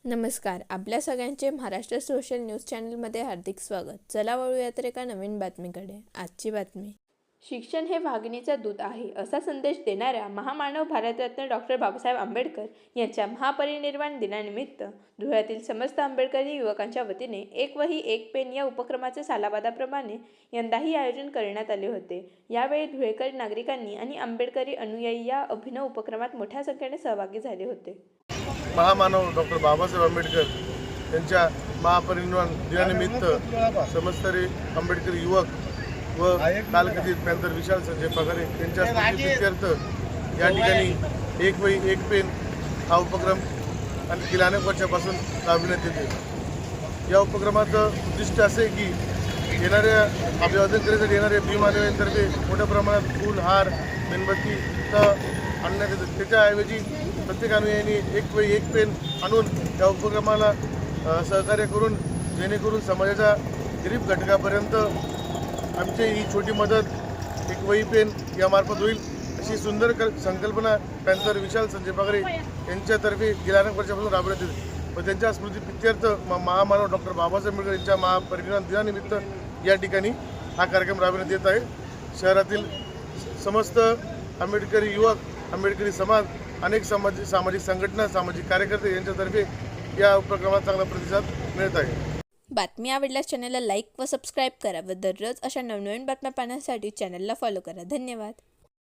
नमस्कार. आपल्या सगळ्यांचे महाराष्ट्र सोशल न्यूज चॅनलमध्ये हार्दिक स्वागत. चला वळूया तर एका नवीन बातमीकडे. आजची बातमी. शिक्षण हे वाघिणीचं दूध आहे असा संदेश देणाऱ्या महामानव भारतरत्न डॉक्टर बाबासाहेब आंबेडकर यांच्या महापरिनिर्वाण दिनानिमित्त धुळ्यातील समस्त आंबेडकरी युवकांच्या वतीने एक वही एक पेन या उपक्रमाचे सालाबादाप्रमाणे यंदाही आयोजन करण्यात आले होते. यावेळी धुळेकर नागरिकांनी आणि आंबेडकरी अनुयायी या अभिनव उपक्रमात मोठ्या संख्येने सहभागी झाले होते. महामानव डॉक्टर बाबासाहेब आंबेडकर यांच्या महापरिनिर्वाण दिनानिमित्त समस्त आंबेडकरी युवक व कालकथित पॅंथर विशाल संजय पगारे यांच्या स्मृतीप्रित्यर्थ या ठिकाणी एक वही एक पेन हा उपक्रम आणि गेल्या अनेक वर्षापासून राबविण्यात येते. या उपक्रमाचं उद्दिष्ट असे की येणाऱ्या अभिवादन करण्यासाठी येणाऱ्या भीमानवांतर्फे मोठ्या प्रमाणात फूल हार मेणबत्ती आणण्यात येतं. त्याच्याऐवजी प्रत्येक अनुयायांनी एक वही एक पेन आणून या उपक्रमाला सहकार्य करून जेणेकरून समाजाच्या गरीब घटकापर्यंत आमची ही छोटी मदत एक वही पेन यामार्फत होईल अशी सुंदर संकल्पना पॅंथर विशाल संजय पगारे यांच्यातर्फे गेल्या अनेक वर्षापासून राबवण्यात येते व त्यांच्या स्मृतीप्रित्यर्थ महामानव डॉक्टर बाबासाहेब आंबेडकर यांच्या महापरिनिर्वाण दिनानिमित्त या ठिकाणी हा कार्यक्रम राबवण्यात येत आहे. शहरातील समस्त आंबेडकरी युवक, आंबेडकरी समाज, अनेक सामाजिक संघटना, सामाजिक कार्यकर्ते यांच्यातर्फे या उपक्रमाला चांगला प्रतिसाद मिळत आहे. बातमी आवडल्यास चॅनलला लाईक व सबस्क्राईब करा व दररोज अशा नवनवीन बातम्या पाहण्यासाठी चॅनलला फॉलो करा. धन्यवाद.